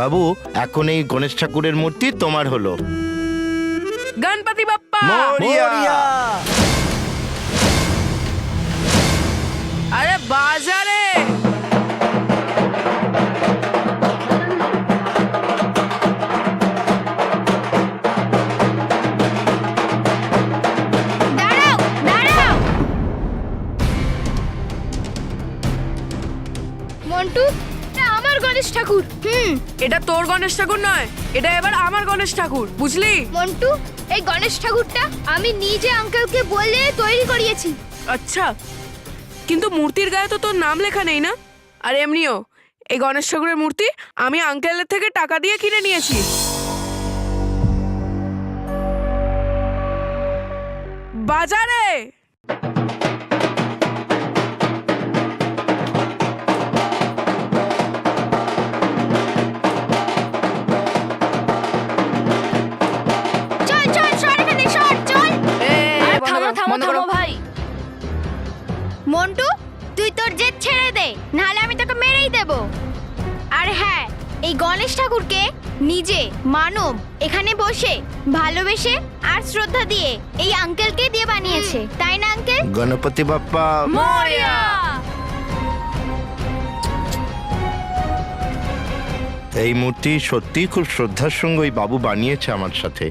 বাবু, এখন এই গণেশ ঠাকুরের মূর্তি তোমার হলো। গণপতি বাপ্পা মোরিয়া। আরে বাজারে দাঁড়াও দাঁড়াও মন্টু, এটা আমার গণেশ ঠাকুর। এটা তোর গণেশ ঠাকুর নয়, এটা এবার আমার গণেশ ঠাকুর, বুঝলি? মন্টু, এই গণেশ ঠাকুরটা আমি নিজে আঙ্কেলকে বলে তৈরি করিয়েছি। আচ্ছা, কিন্তু মূর্তির গায়ে তো তোর নাম লেখা নেই না? আর এমনিও এই গণেশ ঠাকুরের মূর্তি আমি আঙ্কেলের থেকে টাকা দিয়ে কিনে নিয়েছি। বাজারে চল চল সর এখানে সর চল। থামো ভাই। মন্টু, তুই তোর জেদ ছেড়ে দে, নাহলে আমি তোকে মেরেই দেব। আর হ্যাঁ, এই গণেশ ঠাকুরকে নিজে মানব এখানে বসে ভালোবেসে আর শ্রদ্ধা দিয়ে এই আঙ্কেলকে দিয়ে বানিয়েছে, তাই না আঙ্কেল? গণপতি বাপ্পা মোরিয়া। এই মূর্তি সত্যি খুব শ্রদ্ধার সঙ্গে ওই বাবু বানিয়েছে আমার সাথে।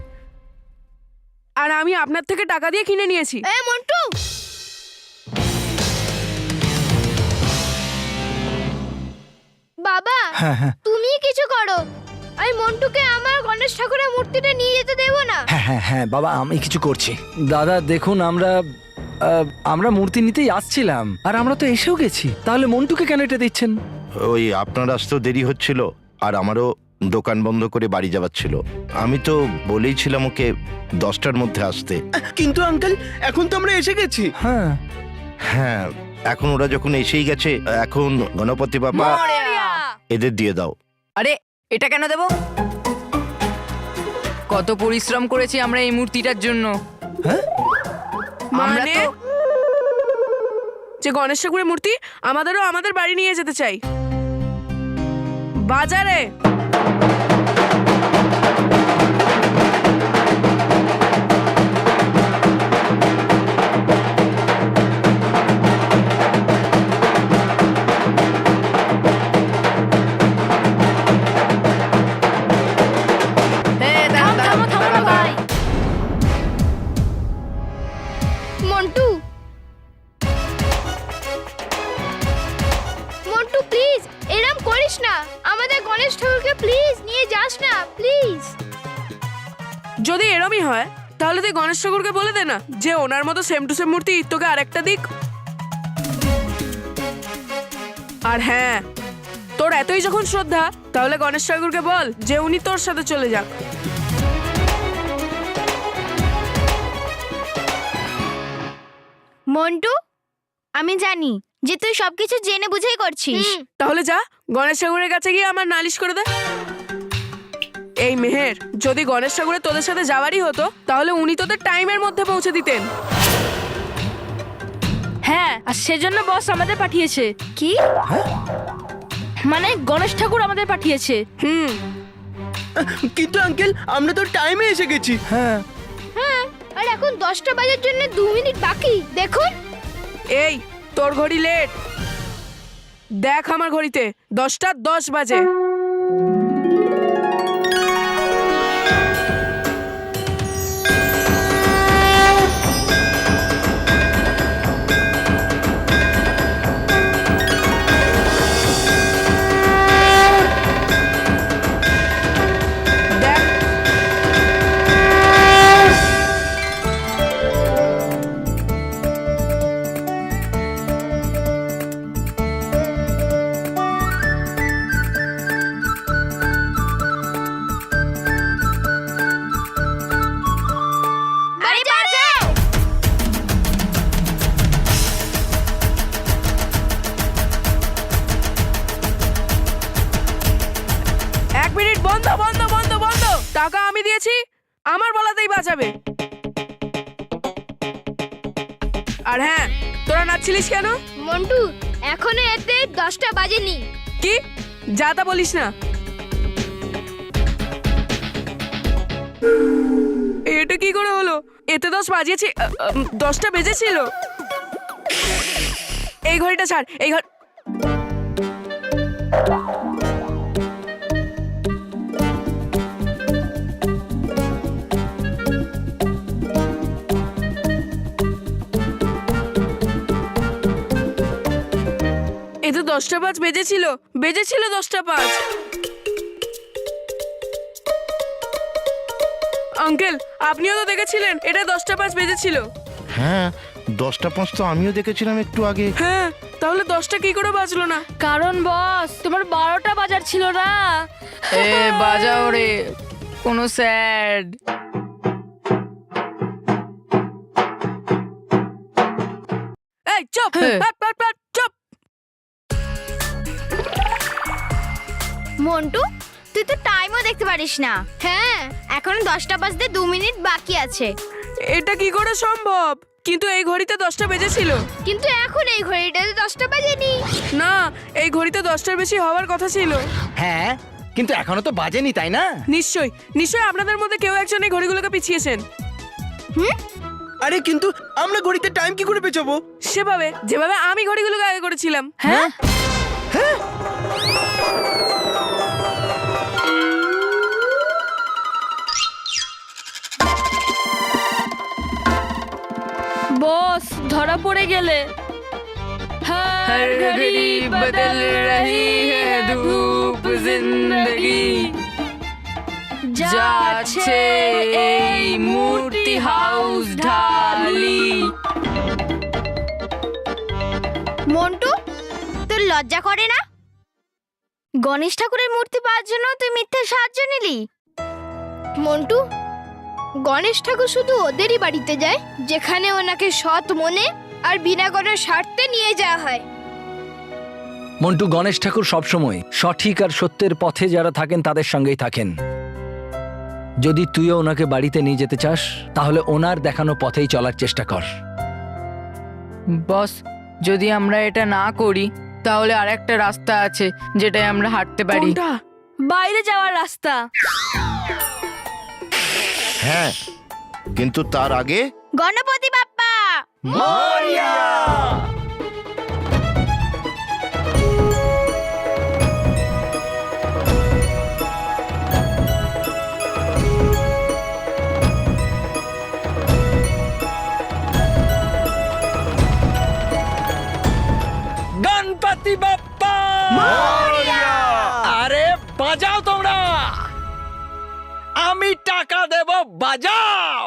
আর আমি আপনার থেকে টাকা দিয়ে কিনে নিয়েছি। এ মন্টু, বাবা তুমি কিছু করো, আমি মন্টুকে আমার গণেশ ঠাকুরের মূর্তিটা নিয়ে যেতে দেবো না। হ্যাঁ বাবা, আমি কিছু করছি। দাদা দেখুন, আমরা মূর্তি নিতেই আসছিলাম, আর আমরা তো এসেও গেছি, তাহলে মন্টুকে কেন এটা দিচ্ছেন? ওই আপনার আসতেও দেরি হচ্ছিল, আর আমারও দোকান বন্ধ করে বাড়ি যাওয়ার ছিল। আমি তো বলেইছিলাম ওকে 10টার মধ্যে আসতে। কিন্তু আঙ্কেল, এখন তো আমরা এসে গেছি। হ্যাঁ হ্যাঁ, এখন ওরা যখন এসেই গেছে, এখন গণপতি বাপ্পা এদের দিয়ে দাও। আরে এটা কেন দেব? কত পরিশ্রম করেছি আমরা এই মূর্তিটার জন্য। আমরা মানে তো যে গণেশ ঠাকুরের মূর্তি আমাদেরও আমাদের বাড়ি নিয়ে যেতে চাই। বাজারে ভাই মন্টু, মন্টু প্লিজ এরম করিস না, আমাদের গণেশ ঠাকুরকে প্লিজ নিয়ে যাস না প্লিজ। যদি এরমই হয় তাহলে তুই গণেশ ঠাকুরকে বলে দে না যে ওনার মতো সেম টু সেম মূর্তি তোকে আরেকটা দিক। আর হ্যাঁ, তোর এতই যখন শ্রদ্ধা, তাহলে গণেশ ঠাকুরকে বল যে উনি তোর সাথে চলে যাক। মন্টু, আমি জানি যে তুই সবকিছু জেনে বুঝেই করছিস। তাহলে যা, গণেশ ঠাকুরের কাছে গিয়ে আমার নালিশ করে দে। এই মেহের, যদি গণেশ ঠাকুরের তোদের সাথে যাওয়ারই হতো তাহলে উনি তোদের টাইমের মধ্যে পৌঁছে দিতেন। হ্যাঁ, আর সেজন্য বস আমাদের পাঠিয়েছে। কি মানে গণেশ ঠাকুর আমাদের পাঠিয়েছে। কিন্তু আঙ্কেল, আমরা তো টাইমে এসে গেছি। হ্যাঁ, হ্যাঁ, আর এখন 10টা বাজার জন্য 2 মিনিট বাকি। দেখুন এই তোর ঘড়ি লেট, দেখ আমার ঘড়িতে 10টা 10 বাজে। আরে বাজাও। এক মিনিট, বন্ধ বন্ধ বন্ধ বন্ধ। টাকা আমি দিয়েছি, আমার বলাতেই বাঁচাবে। আর হ্যাঁ, তোরা নাচছিলিস কেন? মন্টু, এখনো এতে 10টা বাজেনি। কি যা তা বলিস না। এটা কি করে হলো? এতে 10 বাজিয়েছি, 10টা বেজেছিল। এই ঘড়িটা ছাড়, এই ঘড়ি। এতে 10টা 5 বেজেছিল 10টা 5। আঙ্কেল, আপনিও তো দেখেছিলেন এটা 10টা 5 বেজেছিল। হ্যাঁ, 10টা 5 তো আমিও দেখেছিলাম একটু আগে। হ্যাঁ, তাহলে 10টা কি করে বাজলো না? কারণ বস তোমার 12টা বাজার ছিল না। এ বাজাও রে কোনো স্যাড। এই চুপ, চুপ। মন্টু, তুই তো টাইমও দেখতে পারিস না। হ্যাঁ, এখনো 10টা বাজতে 2 মিনিট বাকি আছে। এটা কি করে সম্ভব? কিন্তু এই ঘড়িতে 10টা বেজেছিল। কিন্তু এখন এই ঘড়িটাতে 10টা বাজেনি। না, এই ঘড়িতে 10টার বেশি হওয়ার কথা ছিল। হ্যাঁ, কিন্তু এখনো তো বাজেনি, তাই না? নিশ্চয়ই আপনাদের মধ্যে কেউ একজন এই ঘড়িগুলোকে পিছিয়েছেন। আরে কিন্তু আমরা ঘড়িতে টাইম কি করে পেছাবো? সেভাবে যেভাবে আমি ঘড়িগুলোকে আগে করেছিলাম। হ্যাঁ, বস ধরা পড়ে গেলে। हर घड़ी बदल रही है धूप जिंदगी যাচ্ছে এই মূর্তি হাউস ঢালি। মন্টু, তোর লজ্জা করে না? গণেশ ঠাকুরের মূর্তি পাওয়ার জন্য তুই মিথ্যে সাহায্য নিলি। মন্টু, গণেশ ঠাকুর শুধু ওদেরই বাড়িতে যায় যেখানে ওনাকে সৎ মনে আর বিনা কোনো স্বার্থে নিয়ে যাওয়া হয়। মন্টু, গণেশ ঠাকুর সবসময় সঠিক আর সত্যের পথে যারা থাকেন তাদের সঙ্গেই থাকেন। যদি তুইও ওনাকে বাড়িতে নিয়ে যেতে চাস তাহলে ওনার দেখানো পথেই চলার চেষ্টা কর। বস, যদি আমরা এটা না করি তাহলে আরেকটা রাস্তা আছে যেটাই আমরা হাঁটতে পারি। কোনটা? বাইরে যাওয়ার রাস্তা। হ্যাঁ, কিন্তু তার আগে গণপতি বাপ্পা মরিয়া! গণপতি বাপ্পা মরিয়া! আরে বাজাও তোমরা, আমি টাকা দেব, বাজাও।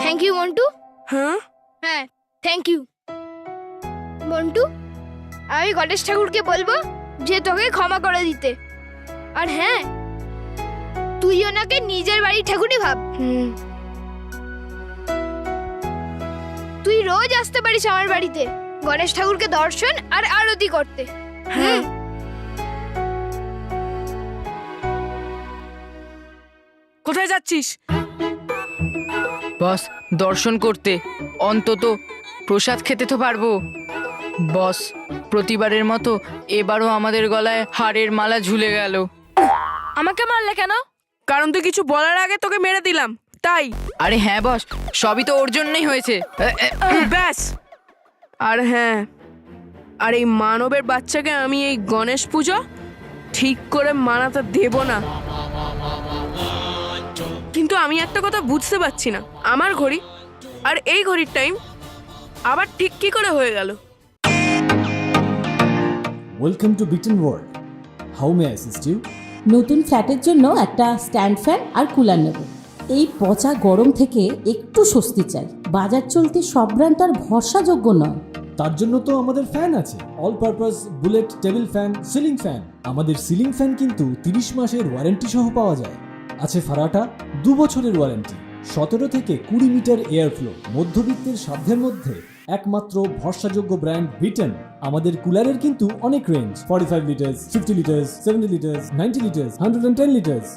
Thank you Montu. হ্যাঁ, হ্যাঁ, থ্যাংক ইউ মন্টু। আমি গণেশ ঠাকুরকে বলবো যে তোকে ক্ষমা করে দিতে। আর হ্যাঁ, তুই ওনাকে নিজের বাড়ির ঠাকুরই ভাব। তুই রোজ আসতে পারিস আমার বাড়িতে গণেশ ঠাকুরকে দর্শন আর আরতি করতে। হ্যাঁ। কোথায় যাচ্ছিস? বস, দর্শন করতে, অন্তত প্রসাদ খেতে তো পারবো। বস, প্রতিবারের মতো এবারও আমাদের গলায় হাড়ের মালা ঝুলে গেল। আমাকে মারলে কেন? কারণ তুই কিছু বলার আগে তোকে মেরে দিলাম, তাই। আরে হ্যাঁ বস, সবই তো ওর জন্যই হয়েছে। ব্যাস। আর হ্যাঁ, আর এই মানবের বাচ্চাকে আমি এই গণেশ পুজো ঠিক করে মানাতে দেব না। কিন্তু আমি একটা কথা বুঝতে পারছি না, আমার ঘড়ি আর এই ঘড়ির টাইম আবার ঠিক কি করে হয়ে গেল? Welcome to Beaten World. How may I assist you? নতুন ফ্ল্যাটের জন্য একটা স্ট্যান্ড ফ্যান আর কুলার নেব। এই পচা গরম থেকে একটু স্বস্তি চাই। বাজার চলতে সব ব্র্যান্ড আর ভরসাযোগ্য নয়। তার জন্য তো আমাদের ফ্যান আছে, all purpose bullet table fan, ceiling fan. আমাদের সিলিং ফ্যান কিন্তু 30 মাসের ওয়ারেন্টি সহ পাওয়া যায়। আছে ফারাটা 2 বছরের ওয়ারেন্টি। 17 থেকে 20 মিটার এয়ার ফ্লো, মধ্যবিত্তের সাধ্যের মধ্যে একমাত্র ভরসাযোগ্য ব্র্যান্ড বিটেন। আমাদের কুলারের কিন্তু অনেক range, 45 litres, 50 litres, 70 litres, 90 litres, 110 litres.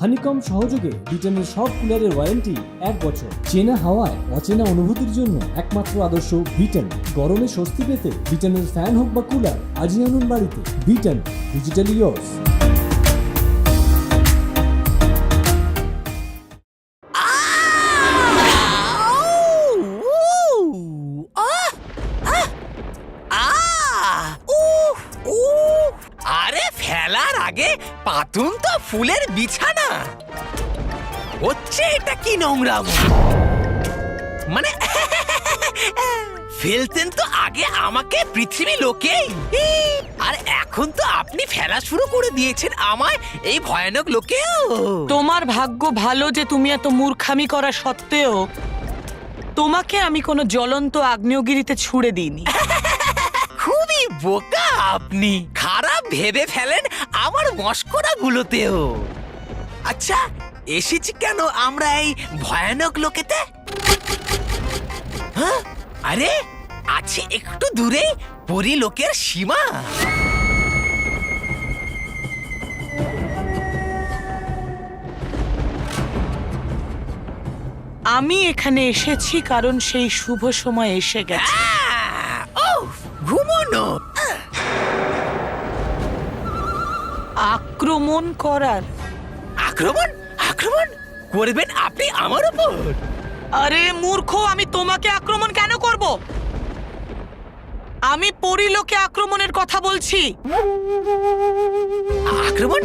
Honeycomb সহযোগে বিটেনের সব কুলারের ওয়ারেন্টি 1 বছর। চেনা হাওয়ায় অচেনা অনুভূতির জন্য একমাত্র আদর্শ বিটেন। গরমে স্বস্তি পেতে বিটেনের ফ্যান হোক বা কুলার, আজই আনুন বাড়িতে। Beaten, digitally yours. আরে ফেলার আগে পাতুন তো ফুলের বিছানা হচ্ছে। এটা কি নোংরাম, মানে ফেলতেন তো আগে আমাকে পৃথিবী লোকেই, আর এখন তো আপনি ফেলা শুরু করে দিয়েছেন আমায় এই ভয়ানক লোকেও। তোমার ভাগ্য ভালো যে তুমি এত মূর্খামি করা সত্ত্বেও তোমাকে আমি কোনো জ্বলন্ত আগ্নেয়গিরিতে ছুড়ে দিইনি। খুবই বোকা আপনি, খারাপ ভেবে ফেলেন আমার মস্করা গুলোতেও। আচ্ছা, এসেছি কেন আমরা এই ভয়ানক লোকেতে? হ্যাঁ, আরে আছে একটু দূরে পরিলোকের সীমা। আমি এখানে এসেছি কারণ সেই শুভ সময় এসে গেছে। ঘুমোনো আক্রমণ করার। আক্রমণ আক্রমণ করবেন আপনি আমার উপর? আরে মূর্খ, আমি তোমাকে আক্রমণ কেন করব? আমি পরিলোকে আক্রমণের কথা বলছি। আক্রমণ?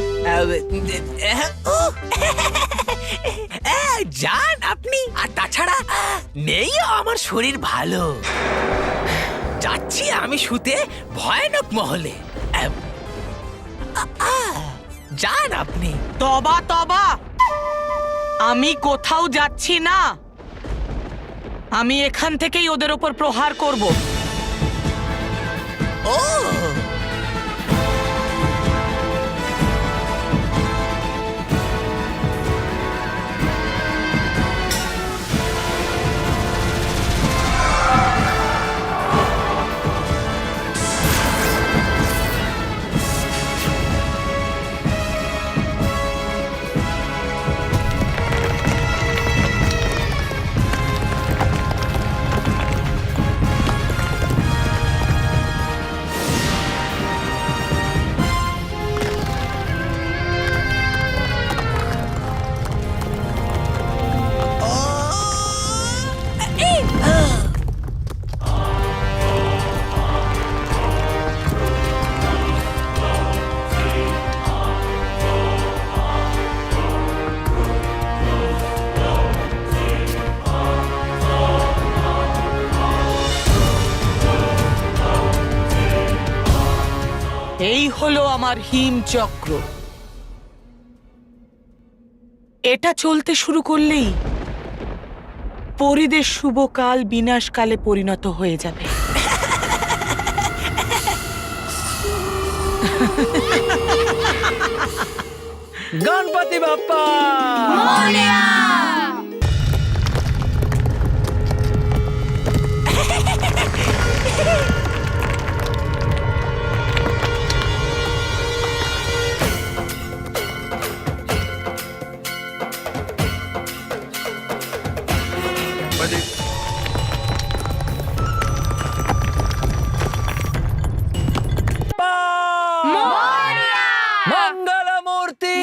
যান আপনি, আর তাছাড়া নেই আমার শরীর ভালো। যাচ্ছি আমি শুতে ভয়ানক মহলে। যান আপনি। তবা তবা, আমি কোথাও যাচ্ছি না। আমি এখান থেকেই ওদের ওপর প্রহার করব। ও এই হলো আমার হিমচক্র। এটা চলতে শুরু করলেই পরিদের শুভকাল বিনাশকালে পরিণত হয়ে যাবে। গণপতি বাপ্পা! মঙ্গলমূর্তি!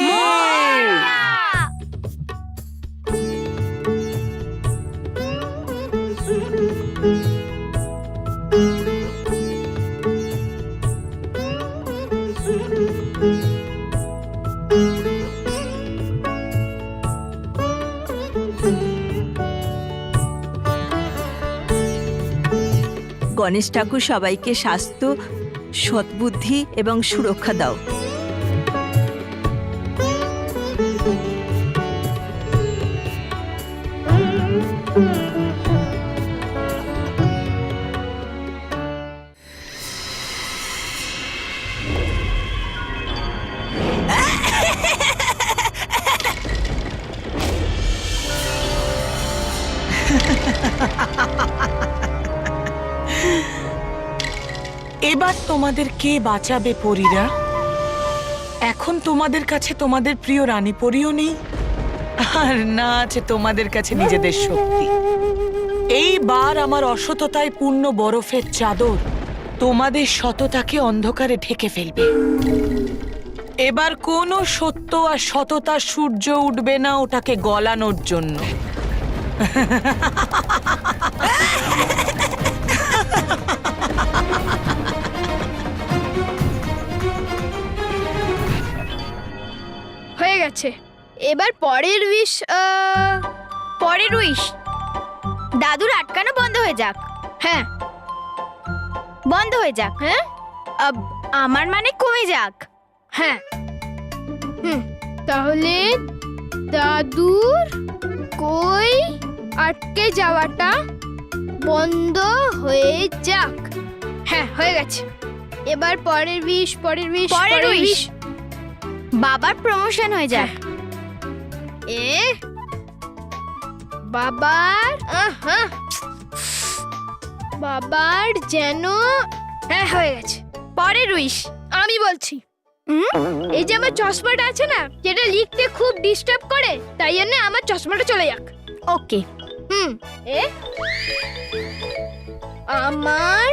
গণেশ ঠাকুর সবাইকে স্বাস্থ্য, সদ্বুদ্ধি এবং সুরক্ষা দাও। এবার তোমাদের কে বাঁচাবে পরীরা? এখন তোমাদের কাছে তোমাদের প্রিয় রানী পরীও নেই, আর না আছে তোমাদের কাছে নিজেদের শক্তি। এইবার আমার অসততায় পূর্ণ বরফের চাদর তোমাদের সততাকে অন্ধকারে ঢেকে ফেলবে। এবার কোনো সত্য আর সততার সূর্য উঠবে না ওটাকে গলানোর জন্য। হয়ে গেছে। এবার পরের উইশ পরের উইশ দাদুর আটকানো বন্ধ হয়ে যাক। হ্যাঁ বন্ধ হয়ে যাক। হ্যাঁ আমার মানে কমে যাক। হ্যাঁ তাহলে দাদুর কই আটকে যাওয়াটা বন্ধ হয়ে যাক। হ্যাঁ হয়ে গেছে। এবার পরের উইশ পরের উইশ বাবার প্রমোশন হয়ে যাক। বাবার বাবার যেন হ্যাঁ হয়ে গেছে। পরের উইশ আমি বলছি এই যে আমার চশমাটা আছে না, যেটা লিখতে খুব ডিস্টার্ব করে, তাই জন্য আমার চশমাটা চলে যাক। ওকে। আমার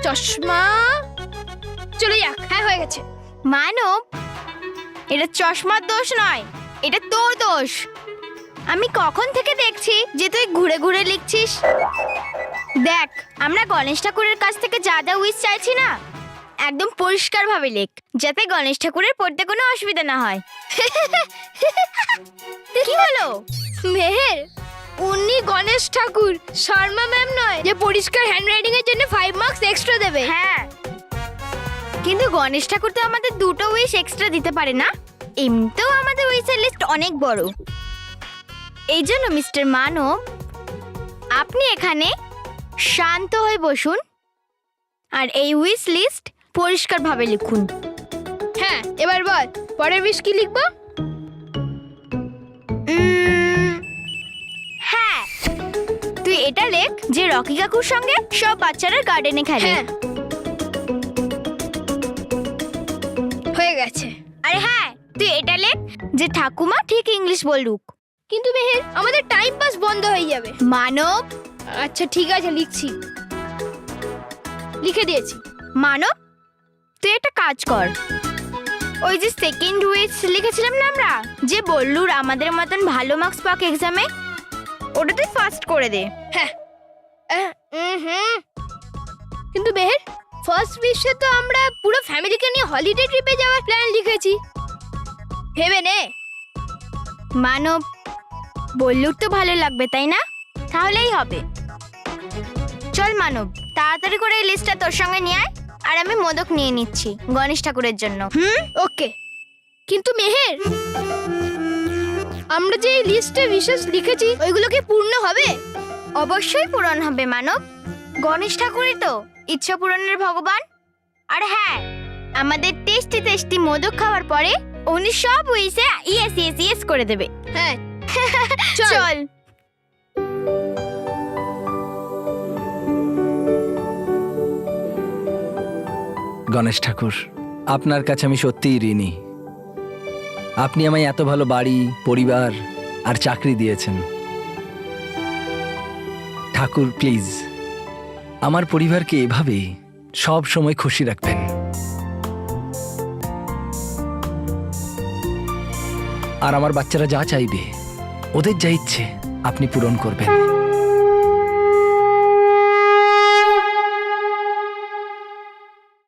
চশমা চলে যাক। হ্যাঁ হয়ে গেছে। মানব, এটা চশমার দোষ নয়, এটা তোর দোষ। আমি কখন থেকে দেখছি যে তুই ঘুরে ঘুরে লিখছিস। দেখ, আমরা গণেশ ঠাকুরের কাছ থেকে যা যা উইশ চাইছি না, একদম পরিষ্কার ভাবে লেখ, যাতে গণেশ ঠাকুরের পড়তে কোনো অসুবিধা না হয়। কি হলো মেহের? উনি গণেশ ঠাকুর, শর্মা ম্যাম নয় যে পরিষ্কার হ্যান্ডরাইটিং এর জন্য 5 মার্কস এক্সট্রা দেবে। হ্যাঁ, কিন্তু গণেশ ঠাকুর তো আমাদের 2টো উইশ এক্সট্রা দিতে পারে না। এমনিতেও আমাদের উইশের লিস্ট অনেক বড়। এই জন্য মিস্টার মানব, আপনি এখানে শান্ত হয়ে বসুন আর এই উইশ লিস্ট পরিষ্কারভাবে লিখুন। হ্যাঁ, এবার বল পরের উইশ কি লিখবো? হ্যাঁ, তুই এটা লেখ যে রকি কাকুর সঙ্গে সব বাচ্চারা গার্ডেনে খেলে। হ্যাঁ হয়ে গেছে। আরে হ্যাঁ, তুই এটা লেখ যে ঠাকুমা ঠিক ইংলিশ বলুক। কিন্তু মেহের, আমাদের টাইম পাস বন্ধ হয়ে যাবে। মানব, আচ্ছা ঠিক আছে, লিখছি, লিখে দিয়েছি। মানব, তুই একটা কাজ কর, ওই যে সেকেন্ড উইশ লিখেছিলাম না আমরা, যে বল্লুর আমাদের মতন ভালো মার্কস পাক এক্সামে, ওটা তুই ফার্স্ট করে দে। হ্যাঁ কিন্তু মেহের, ফার্স্ট উইশে তো আমরা পুরো ফ্যামিলিকে নিয়ে হলিডে ট্রিপে যাওয়ার প্ল্যান লিখেছি, ভেবে নে। মানব, বল্লুর তো ভালো লাগবে তাই না? তাহলেই হবে। চল মানব, তাড়াতাড়ি করে এই লিস্টটা তোর সঙ্গে নিয়ে আয়, আর আমি মোদক নিয়ে নিচ্ছি গণেশ ঠাকুরের জন্য। ওকে। কিন্তু মেহের, আমরা যে এই লিস্টে উইশেস লিখেছি ওইগুলো কি পূর্ণ হবে? অবশ্যই পূরণ হবে মানব, গণেশ ঠাকুরই তো ইচ্ছা পূরণের ভগবান। আর হ্যাঁ, আমাদের টেস্টি টেস্টি মোদক খাওয়ার পরে উনি সব উইশে ইয়েস ইয়েস ইয়েস করে দেবে। হ্যাঁ চল। গণেশ ঠাকুর, আপনার কাছে আমি সত্যিই ঋণী। আপনি আমায় এত ভালো বাড়ি, পরিবার আর চাকরি দিয়েছেন। ঠাকুর, প্লিজ আমার পরিবারকে এভাবেই সব সময় খুশি রাখবেন। আর আমার বাচ্চারা যা চাইবে, ওদের যা ইচ্ছে আপনি পূরণ করবেন।